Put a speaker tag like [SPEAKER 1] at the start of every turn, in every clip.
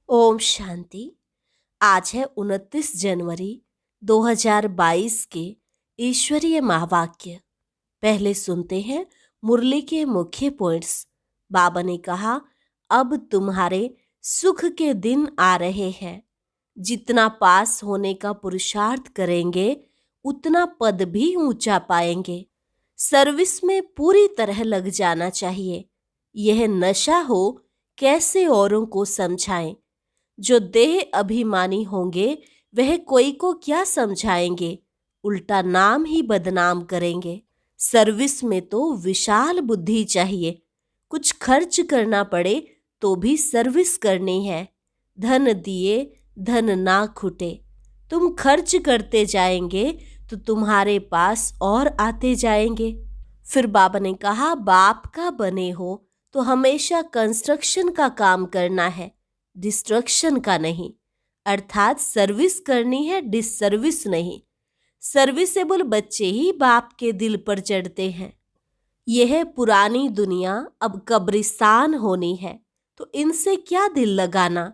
[SPEAKER 1] ओम शांति। आज है 29 जनवरी 2022 के ईश्वरीय महावाक्य। पहले सुनते हैं मुरली के मुख्य पॉइंट्स। बाबा ने कहा, अब तुम्हारे सुख के दिन आ रहे हैं। जितना पास होने का पुरुषार्थ करेंगे उतना पद भी ऊंचा पाएंगे। सर्विस में पूरी तरह लग जाना चाहिए। यह नशा हो कैसे औरों को समझाएं। जो देह अभिमानी होंगे वह कोई को क्या समझाएंगे, उल्टा नाम ही बदनाम करेंगे। सर्विस में तो विशाल बुद्धि चाहिए। कुछ खर्च करना पड़े तो भी सर्विस करनी है। धन दिए धन ना खुटे। तुम खर्च करते जाएंगे तो तुम्हारे पास और आते जाएंगे। फिर बाबा ने कहा, बाप का बने हो तो हमेशा कंस्ट्रक्शन का काम करना है, डिस्ट्रक्शन का नहीं। अर्थात सर्विस करनी है, डिसर्विस नहीं। सर्विसेबल बच्चे ही बाप के दिल पर चढ़ते हैं। यह पुरानी दुनिया अब कब्रिस्तान होनी है, तो इनसे क्या दिल लगाना।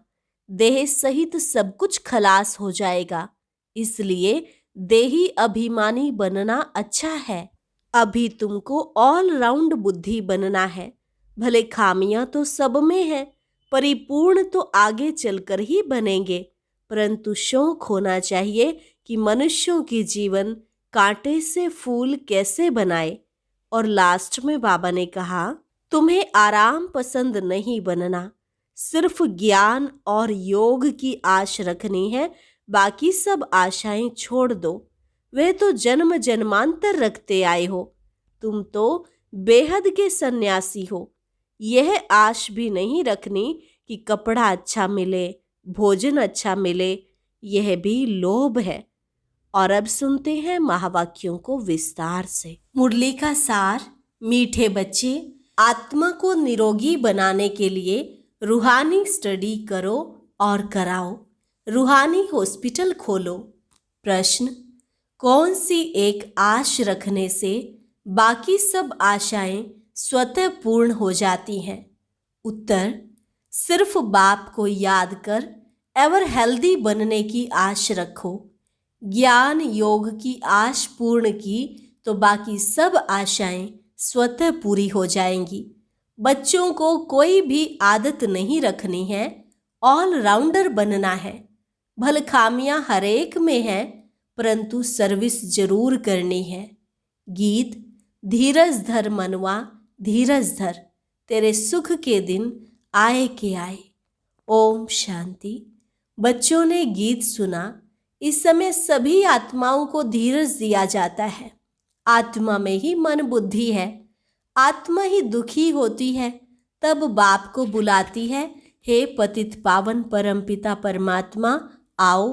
[SPEAKER 1] देह सहित सब कुछ खलास हो जाएगा। इसलिए देही अभिमानी बनना अच्छा है। अभी तुमको ऑल राउंड बुद्धि बनना है। भले खामियां तो सब में है, परिपूर्ण तो आगे चलकर ही बनेंगे। परंतु शौक होना चाहिए कि मनुष्यों की जीवन कांटे से फूल कैसे बनाए। और लास्ट में बाबा ने कहा, तुम्हें आराम पसंद नहीं बनना, सिर्फ ज्ञान और योग की आश रखनी है। बाकी सब आशाएं छोड़ दो, वह तो जन्म जन्मांतर रखते आए हो। तुम तो बेहद के सन्यासी हो। यह आश भी नहीं रखनी कि कपड़ा अच्छा मिले, भोजन अच्छा मिले। यह भी लोभ है। और अब सुनते हैं महावाक्यों को विस्तार से। मुरली का सार। मीठे बच्चे, आत्मा को निरोगी बनाने के लिए रूहानी स्टडी करो और कराओ। रूहानी हॉस्पिटल खोलो। प्रश्न, कौन सी एक आश रखने से बाकी सब आशाएं स्वतः पूर्ण हो जाती हैं? उत्तर, सिर्फ बाप को याद कर एवर हेल्दी बनने की आश रखो। ज्ञान योग की आश पूर्ण की तो बाकी सब आशाएं स्वतः पूरी हो जाएंगी। बच्चों को कोई भी आदत नहीं रखनी है, ऑल राउंडर बनना है। भले खामियां हरेक में है, परंतु सर्विस जरूर करनी है। गीत, धीरज धर मनवा धीरज धर, तेरे सुख के दिन आए के आए। ओम शांति। बच्चों ने गीत सुना। इस समय सभी आत्माओं को धीरज दिया जाता है। आत्मा में ही मन बुद्धि है। आत्मा ही दुखी होती है, तब बाप को बुलाती है, हे पतित पावन परमपिता परमात्मा आओ।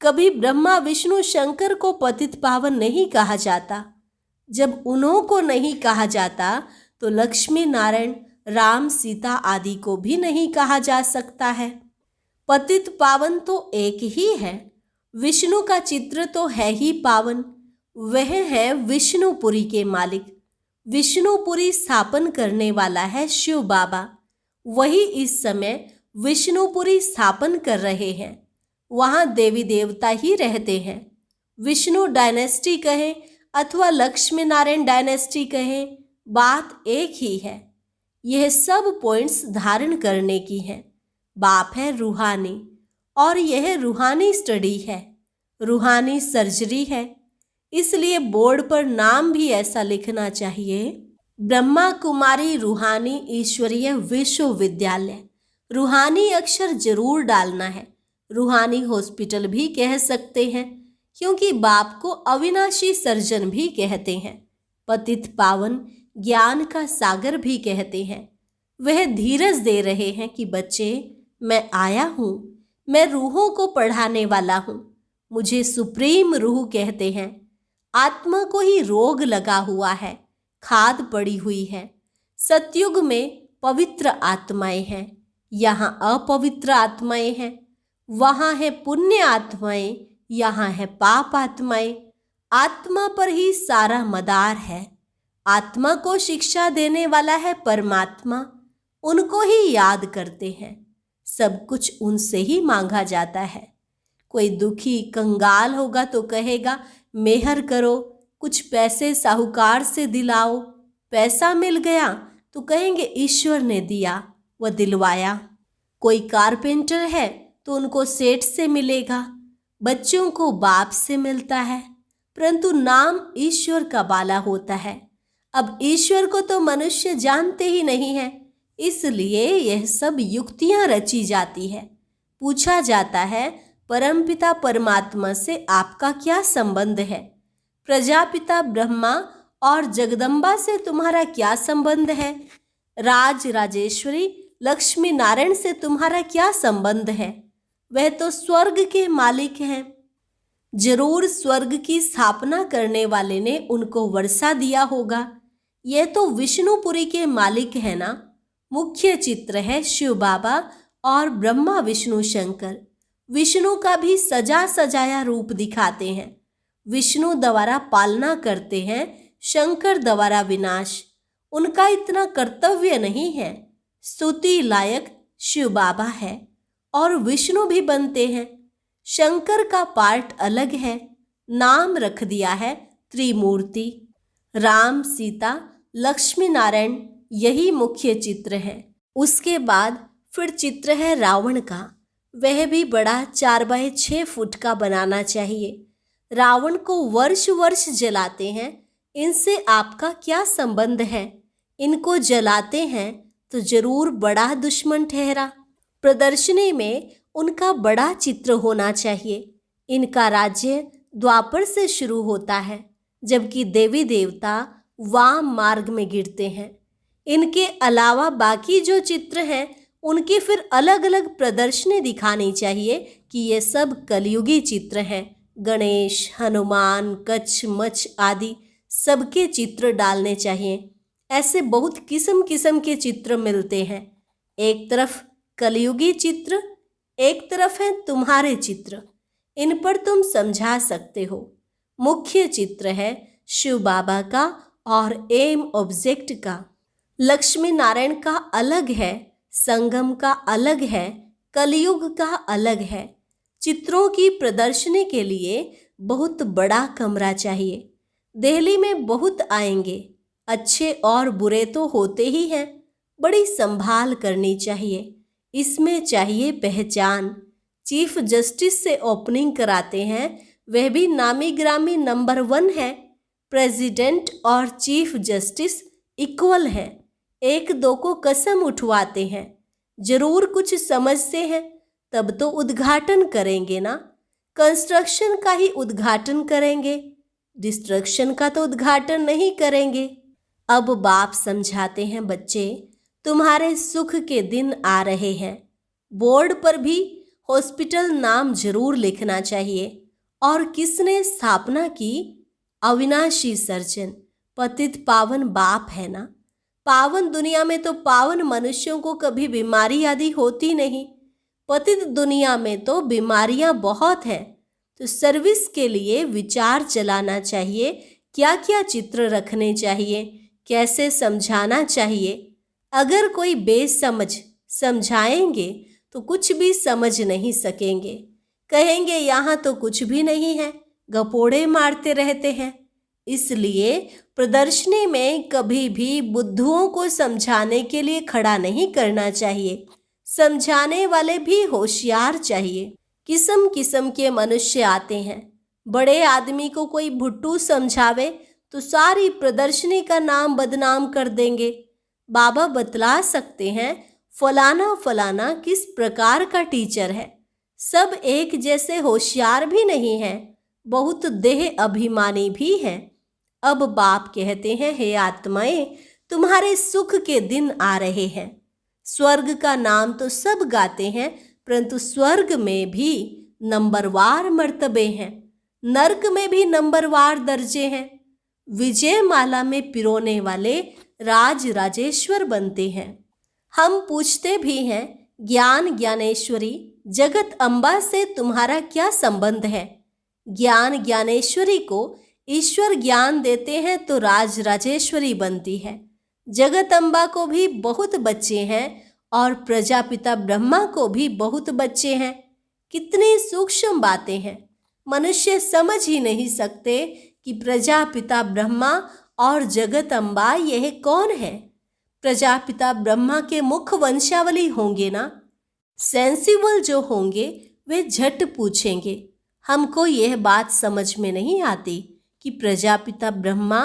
[SPEAKER 1] कभी ब्रह्मा विष्णु शंकर को पतित पावन नहीं कहा जाता। जब उन्हों को नहीं कहा जाता तो लक्ष्मी नारायण राम सीता आदि को भी नहीं कहा जा सकता है। पतित पावन तो एक ही है। विष्णु का चित्र तो है ही पावन। वह है विष्णुपुरी के मालिक। विष्णुपुरी स्थापन करने वाला है शिव बाबा। वही इस समय विष्णुपुरी स्थापन कर रहे हैं। वहां देवी देवता ही रहते हैं। विष्णु डायनेस्टी कहें अथवा लक्ष्मी नारायण डायनेस्टी कहें, बात एक ही है। यह सब पॉइंट्स धारण करने की है। बाप है रूहानी और यह रूहानी स्टडी है, रूहानी सर्जरी है। इसलिए बोर्ड पर नाम भी ऐसा लिखना चाहिए, ब्रह्मा कुमारी रूहानी ईश्वरीय विश्वविद्यालय। रूहानी अक्षर जरूर डालना है। रूहानी हॉस्पिटल भी कह सकते हैं, क्योंकि बाप को अविनाशी सर्जन भी कहते हैं। पतित पावन ज्ञान का सागर भी कहते हैं। वह धीरज दे रहे हैं कि बच्चे, मैं आया हूँ। मैं रूहों को पढ़ाने वाला हूँ। मुझे सुप्रीम रूह कहते हैं। आत्मा को ही रोग लगा हुआ है, खाद पड़ी हुई है। सतयुग में पवित्र आत्माएं हैं, यहाँ अपवित्र आत्माएं हैं। वहाँ है पुण्य आत्माएं, यहाँ है पाप आत्माएं। आत्मा पर ही सारा मदार है। आत्मा को शिक्षा देने वाला है परमात्मा। उनको ही याद करते हैं। सब कुछ उनसे ही मांगा जाता है। कोई दुखी कंगाल होगा तो कहेगा मेहर करो, कुछ पैसे साहूकार से दिलाओ। पैसा मिल गया तो कहेंगे ईश्वर ने दिया व दिलवाया। कोई कारपेंटर है तो उनको सेठ से मिलेगा, बच्चों को बाप से मिलता है, परंतु नाम ईश्वर का बाला होता है। अब ईश्वर को तो मनुष्य जानते ही नहीं है, इसलिए यह सब युक्तियां रची जाती है। पूछा जाता है परमपिता परमात्मा से आपका क्या संबंध है? प्रजापिता ब्रह्मा और जगदम्बा से तुम्हारा क्या संबंध है? राज राजेश्वरी लक्ष्मी नारायण से तुम्हारा क्या संबंध है? वह तो स्वर्ग के मालिक हैं। जरूर स्वर्ग की स्थापना करने वाले ने उनको वर्षा दिया होगा। यह तो विष्णुपुरी के मालिक है ना। मुख्य चित्र है शिव बाबा और ब्रह्मा विष्णु शंकर। विष्णु का भी सजा सजाया रूप दिखाते हैं। विष्णु द्वारा पालना करते हैं, शंकर द्वारा विनाश। उनका इतना कर्तव्य नहीं है। स्तुति लायक शिव बाबा है और विष्णु भी बनते हैं। शंकर का पार्ट अलग है, नाम रख दिया है त्रिमूर्ति। राम सीता लक्ष्मी नारायण यही मुख्य चित्र है। उसके बाद फिर चित्र है रावण का। वह भी बड़ा 4x6 फुट का बनाना चाहिए। रावण को वर्ष वर्ष जलाते हैं। इनसे आपका क्या संबंध है? इनको जलाते हैं तो जरूर बड़ा दुश्मन ठहरा। प्रदर्शनी में उनका बड़ा चित्र होना चाहिए। इनका राज्य द्वापर से शुरू होता है, जबकि देवी देवता वाम मार्ग में गिरते हैं। इनके अलावा बाकी जो चित्र हैं उनकी फिर अलग अलग प्रदर्शनी दिखानी चाहिए कि ये सब कलयुगी चित्र हैं। गणेश, हनुमान, कच्छ, मच्छ आदि सबके चित्र डालने चाहिए। ऐसे बहुत किस्म किस्म के चित्र मिलते हैं। एक तरफ कलयुगी चित्र, एक तरफ है तुम्हारे चित्र। इन पर तुम समझा सकते हो। मुख्य चित्र है शिव बाबा का और एम ऑब्जेक्ट का। लक्ष्मी नारायण का अलग है, संगम का अलग है, कलयुग का अलग है। चित्रों की प्रदर्शनी के लिए बहुत बड़ा कमरा चाहिए। दिल्ली में बहुत आएंगे, अच्छे और बुरे तो होते ही हैं। बड़ी संभाल करनी चाहिए। इसमें चाहिए पहचान। चीफ जस्टिस से ओपनिंग कराते हैं, वह भी नामी ग्रामी नंबर 1 है। प्रेसिडेंट और चीफ जस्टिस इक्वल है। एक दो को कसम उठवाते हैं। जरूर कुछ समझते हैं, तब तो उद्घाटन करेंगे ना। कंस्ट्रक्शन का ही उद्घाटन करेंगे, डिस्ट्रक्शन का तो उद्घाटन नहीं करेंगे। अब बाप समझाते हैं, बच्चे तुम्हारे सुख के दिन आ रहे हैं। बोर्ड पर भी हॉस्पिटल नाम जरूर लिखना चाहिए। और किसने स्थापना की? अविनाशी सर्जन, पतित पावन बाप है ना। पावन दुनिया में तो पावन मनुष्यों को कभी बीमारी आदि होती नहीं। पतित दुनिया में तो बीमारियां बहुत हैं। तो सर्विस के लिए विचार चलाना चाहिए। क्या क्या चित्र रखने चाहिए, कैसे समझाना चाहिए। अगर कोई बेसमझ समझाएंगे तो कुछ भी समझ नहीं सकेंगे। कहेंगे यहाँ तो कुछ भी नहीं है, गपोड़े मारते रहते हैं। इसलिए प्रदर्शनी में कभी भी बुद्धुओं को समझाने के लिए खड़ा नहीं करना चाहिए। समझाने वाले भी होशियार चाहिए। किस्म किस्म के मनुष्य आते हैं। बड़े आदमी को कोई भुट्टू समझावे तो सारी प्रदर्शनी का नाम बदनाम कर देंगे। बाबा बतला सकते हैं फलाना फलाना किस प्रकार का टीचर है। सब एक जैसे होशियार भी नहीं है, बहुत देह अभिमानी भी हैं। अब बाप कहते हैं, हे आत्माएं, तुम्हारे सुख के दिन आ रहे हैं। स्वर्ग का नाम तो सब गाते हैं, परंतु स्वर्ग में भी नंबरवार मर्तबे हैं, नरक में भी नंबरवार दर्जे हैं। विजय माला में पिरोने वाले राज राजेश्वर बनते हैं। हम पूछते भी हैं, ज्ञान ज्ञानेश्वरी जगत अम्बा से तुम्हारा क्या संबंध है? ज्ञान ज्ञानेश्वरी को ईश्वर ज्ञान देते हैं तो राज राजेश्वरी बनती है। जगत अम्बा को भी बहुत बच्चे हैं और प्रजापिता ब्रह्मा को भी बहुत बच्चे हैं। कितनी सूक्ष्म बातें हैं, मनुष्य समझ ही नहीं सकते कि प्रजापिता ब्रह्मा और जगत अम्बा यह कौन है। प्रजापिता ब्रह्मा के मुख वंशावली होंगे ना। सेंसिबल जो होंगे वे झट पूछेंगे। हमको यह बात समझ में नहीं आती कि प्रजापिता ब्रह्मा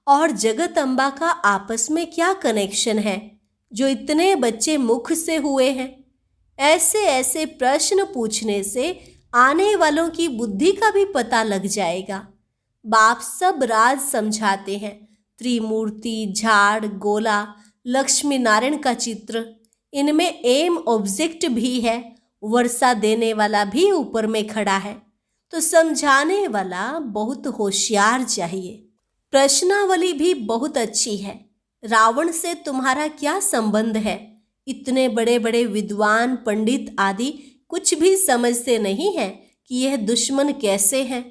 [SPEAKER 1] और जगत अम्बा का आपस में क्या कनेक्शन है जो इतने बच्चे मुख से हुए हैं। ऐसे ऐसे प्रश्न पूछने से आने वालों की बुद्धि का भी पता लग जाएगा। बाप सब राज समझाते हैं, त्रिमूर्ति, झाड़, गोला, लक्ष्मी नारायण का चित्र, इनमें एम ऑब्जेक्ट भी है, वर्षा देने वाला भी ऊपर में खड़ा है। तो समझाने वाला बहुत होशियार चाहिए। प्रश्नावली भी बहुत अच्छी है। रावण से तुम्हारा क्या संबंध है? इतने बड़े बड़े विद्वान, पंडित आदि कुछ भी समझते नहीं हैं कि यह दुश्मन कैसे हैं।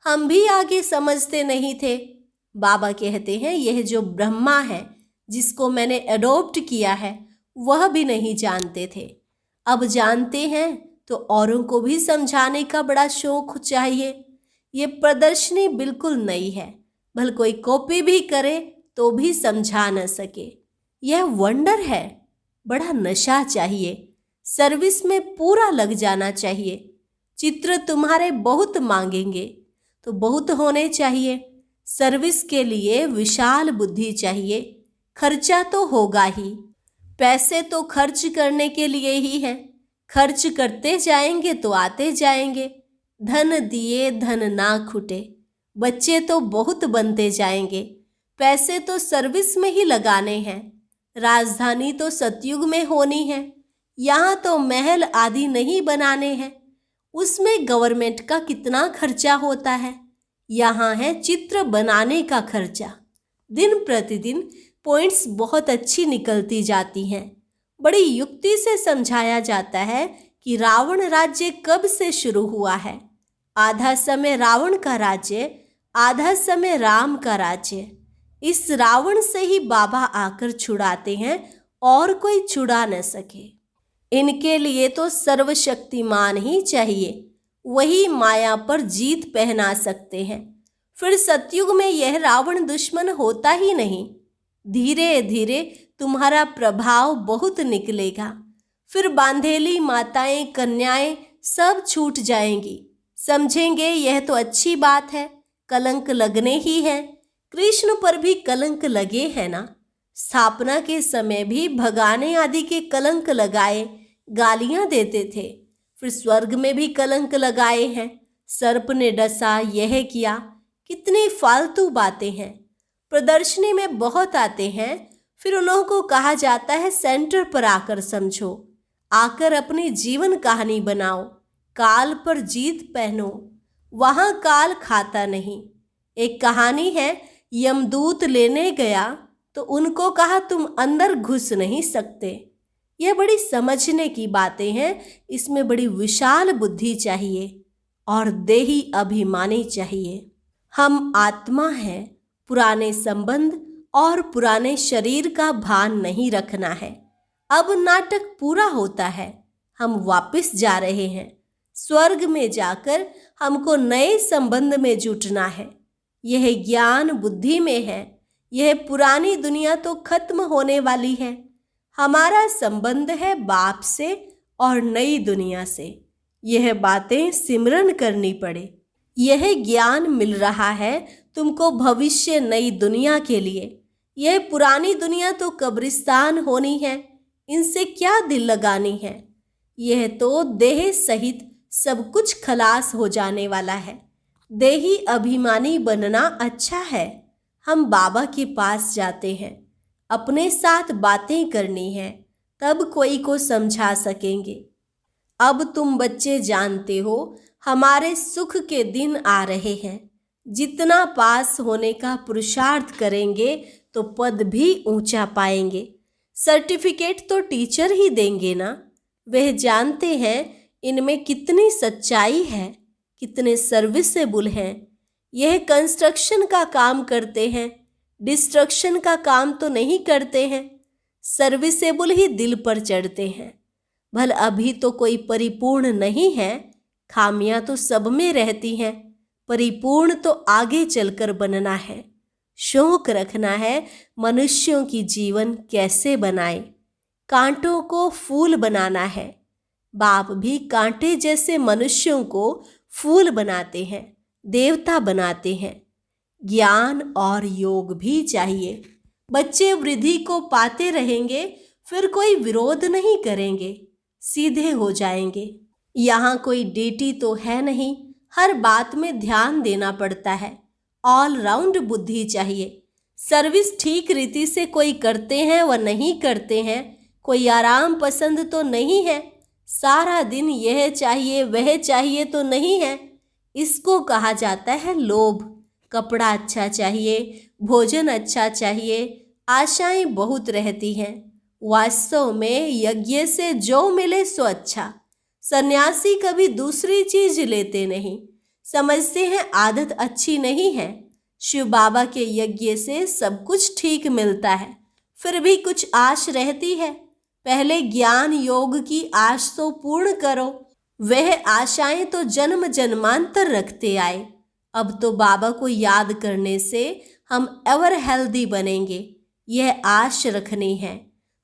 [SPEAKER 1] हम भी आगे समझते नहीं थे। बाबा कहते हैं यह जो ब्रह्मा है जिसको मैंने अडॉप्ट किया है वह भी नहीं जानते थे, अब जानते हैं। तो औरों को भी समझाने का बड़ा शौक चाहिए। ये प्रदर्शनी बिल्कुल नई है, भल कोई कॉपी भी करे तो भी समझा न सके। यह वंडर है। बड़ा नशा चाहिए, सर्विस में पूरा लग जाना चाहिए। चित्र तुम्हारे बहुत मांगेंगे तो बहुत होने चाहिए। सर्विस के लिए विशाल बुद्धि चाहिए। खर्चा तो होगा ही, पैसे तो खर्च करने के लिए ही है। खर्च करते जाएंगे तो आते जाएंगे। धन दिए धन ना खुटे। बच्चे तो बहुत बनते जाएंगे। पैसे तो सर्विस में ही लगाने हैं। राजधानी तो सतयुग में होनी है। यहाँ तो महल आदि नहीं बनाने हैं। उसमें गवर्नमेंट का कितना खर्चा होता है। यहाँ है चित्र बनाने का खर्चा। दिन प्रतिदिन पॉइंट्स बहुत अच्छी निकलती जाती हैं। बड़ी युक्ति से समझाया जाता है कि रावण राज्य कब से शुरू हुआ है। आधा समय रावण का राज्य, आधा समय राम का राज्य। इस रावण से ही बाबा आकर छुड़ाते हैं और कोई छुड़ा न सके। इनके लिए तो सर्वशक्तिमान ही चाहिए, वही माया पर जीत पहना सकते हैं। फिर सतयुग में यह रावण दुश्मन होता ही नहीं। धीरे धीरे तुम्हारा प्रभाव बहुत निकलेगा। फिर बांधेली माताएं, कन्याएं सब छूट जाएंगी। समझेंगे यह तो अच्छी बात है, कलंक लगने ही है। कृष्ण पर भी कलंक लगे हैं ना। स्थापना के समय भी भगाने आदि के कलंक लगाए, गालियां देते थे। फिर स्वर्ग में भी कलंक लगाए हैं। सर्प ने डसा, यह किया। कितनी फालतू बातें हैं। प्रदर्शनी में बहुत आते हैं, फिर उन्हों को कहा जाता है सेंटर पर आकर समझो, आकर अपनी जीवन कहानी बनाओ, काल पर जीत पहनो। वहाँ काल खाता नहीं। एक कहानी है, यमदूत लेने गया तो उनको कहा तुम अंदर घुस नहीं सकते। यह बड़ी समझने की बातें हैं। इसमें बड़ी विशाल बुद्धि चाहिए और देही अभिमानी चाहिए। हम आत्मा हैं। पुराने संबंध और पुराने शरीर का भान नहीं रखना है। अब नाटक पूरा होता है, हम वापस जा रहे हैं। स्वर्ग में जाकर हमको नए संबंध में जुटना है। यह ज्ञान बुद्धि में है। यह पुरानी दुनिया तो खत्म होने वाली है। हमारा संबंध है बाप से और नई दुनिया से। यह बातें सिमरन करनी पड़े। यह ज्ञान मिल रहा है तुमको भविष्य नई दुनिया के लिए। यह पुरानी दुनिया तो कब्रिस्तान होनी है, इनसे क्या दिल लगानी है। यह तो देह सहित सब कुछ खलास हो जाने वाला है। देही अभिमानी बनना अच्छा है। हम बाबा के पास जाते हैं, अपने साथ बातें करनी है, तब कोई को समझा सकेंगे। अब तुम बच्चे जानते हो हमारे सुख के दिन आ रहे हैं। जितना पास होने का पुरुषार्थ करेंगे तो पद भी ऊंचा पाएंगे। सर्टिफिकेट तो टीचर ही देंगे ना। वह जानते हैं इनमें कितनी सच्चाई है, कितने सर्विसेबल हैं। यह कंस्ट्रक्शन का काम करते हैं, डिस्ट्रक्शन का काम तो नहीं करते हैं। सर्विसेबल ही दिल पर चढ़ते हैं। भल अभी तो कोई परिपूर्ण नहीं है, खामियां तो सब में रहती हैं, परिपूर्ण तो आगे चलकर बनना है। शौक रखना है मनुष्यों की जीवन कैसे बनाए, कांटों को फूल बनाना है। बाप भी कांटे जैसे मनुष्यों को फूल बनाते हैं, देवता बनाते हैं। ज्ञान और योग भी चाहिए। बच्चे वृद्धि को पाते रहेंगे, फिर कोई विरोध नहीं करेंगे, सीधे हो जाएंगे। यहाँ कोई डीटी तो है नहीं, हर बात में ध्यान देना पड़ता है। ऑलराउंड बुद्धि चाहिए। सर्विस ठीक रीति से कोई करते हैं व नहीं करते हैं, कोई आराम पसंद तो नहीं है, सारा दिन यह चाहिए वह चाहिए तो नहीं है। इसको कहा जाता है लोभ। कपड़ा अच्छा चाहिए, भोजन अच्छा चाहिए, आशाएं बहुत रहती हैं। वास्तव में यज्ञ से जो मिले सो अच्छा। सन्यासी कभी दूसरी चीज लेते नहीं, समझते हैं आदत अच्छी नहीं है। शिव बाबा के यज्ञ से सब कुछ ठीक मिलता है, फिर भी कुछ आश रहती है। पहले ज्ञान योग की आश तो पूर्ण करो। वह आशाएं तो जन्म जन्मांतर रखते आए। अब तो बाबा को याद करने से हम एवर हेल्दी बनेंगे, यह आश रखनी है।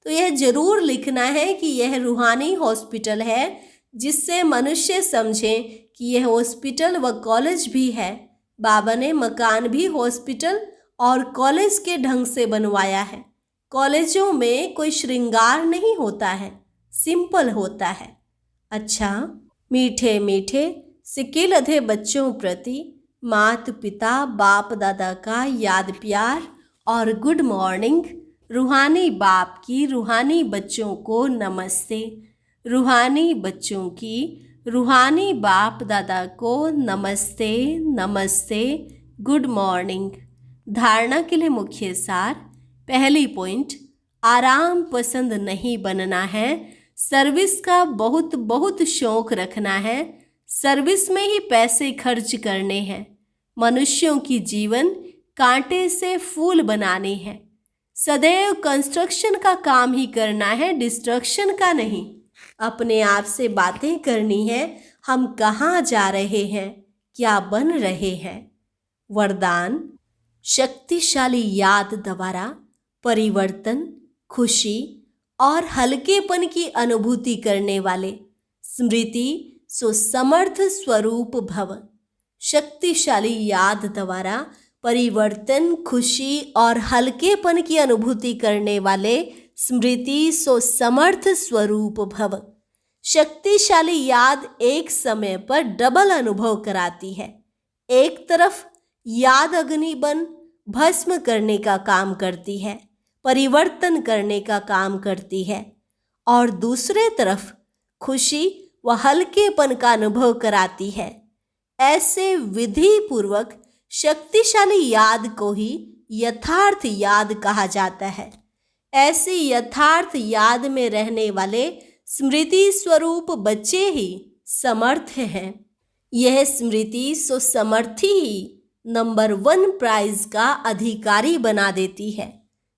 [SPEAKER 1] तो यह जरूर लिखना है कि यह रूहानी हॉस्पिटल है, जिससे मनुष्य समझे कि यह हॉस्पिटल व कॉलेज भी है। बाबा ने मकान भी हॉस्पिटल और कॉलेज के ढंग से बनवाया है। कॉलेजों में कोई श्रृंगार नहीं होता है, सिंपल होता है। अच्छा, मीठे मीठे सिक्के लधे बच्चों प्रति माता पिता बाप दादा का याद प्यार और गुड मॉर्निंग। रूहानी बाप की रूहानी बच्चों को नमस्ते। रूहानी बच्चों की रूहानी बाप दादा को नमस्ते नमस्ते, गुड मॉर्निंग। धारणा के लिए मुख्य सार। पहली पॉइंट, आराम पसंद नहीं बनना है, सर्विस का बहुत बहुत शौक रखना है, सर्विस में ही पैसे खर्च करने हैं। मनुष्यों की जीवन कांटे से फूल बनाने हैं। सदैव कंस्ट्रक्शन का काम ही करना है, डिस्ट्रक्शन का नहीं। अपने आप से बातें करनी है, हम कहाँ जा रहे हैं, क्या बन रहे हैं। वरदान, शक्तिशाली याद द्वारा परिवर्तन, खुशी और हल्केपन की अनुभूति करने वाले स्मृति सुसमर्थ स्वरूप भव। शक्तिशाली याद द्वारा परिवर्तन, खुशी और हल्केपन की अनुभूति करने वाले स्मृति सो समर्थ स्वरूप भव। शक्तिशाली याद एक समय पर डबल अनुभव कराती है। एक तरफ याद अग्नि बन भस्म करने का काम करती है, परिवर्तन करने का काम करती है, और दूसरे तरफ खुशी व हल्केपन का अनुभव कराती है। ऐसे विधि पूर्वक शक्तिशाली याद को ही यथार्थ याद कहा जाता है। ऐसी यथार्थ याद में रहने वाले स्मृति स्वरूप बच्चे ही समर्थ हैं। यह स्मृति सो समर्थी ही नंबर 1 प्राइज का अधिकारी बना देती है।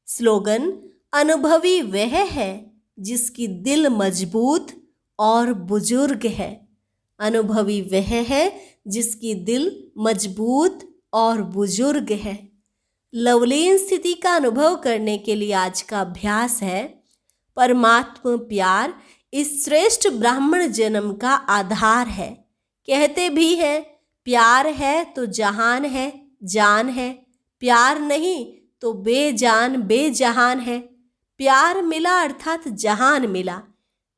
[SPEAKER 1] स्लोगन, अनुभवी वह है जिसकी दिल मजबूत और बुजुर्ग है। अनुभवी वह है जिसकी दिल मजबूत और बुजुर्ग है। लवलीन स्थिति का अनुभव करने के लिए आज का अभ्यास है। परमात्मा प्यार इस श्रेष्ठ ब्राह्मण जन्म का आधार है। कहते भी हैं, प्यार है तो जहान है, जान है, प्यार नहीं तो बेजान बेजहान है। प्यार मिला अर्थात जहान मिला।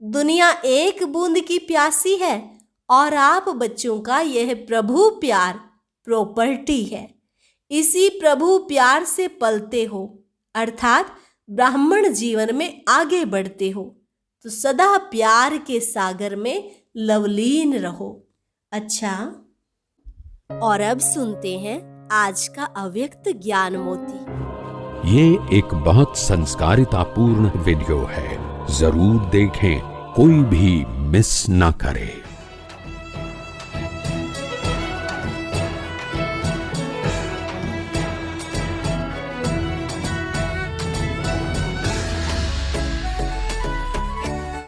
[SPEAKER 1] दुनिया एक बूंद की प्यासी है और आप बच्चों का यह प्रभु प्यार प्रॉपर्टी है। इसी प्रभु प्यार से पलते हो, अर्थात ब्राह्मण जीवन में आगे बढ़ते हो, तो सदा प्यार के सागर में लवलीन रहो। अच्छा, और अब सुनते हैं आज का अव्यक्त ज्ञान मोती।
[SPEAKER 2] ये एक बहुत संस्कारितापूर्ण वीडियो है, जरूर देखें, कोई भी मिस ना करे।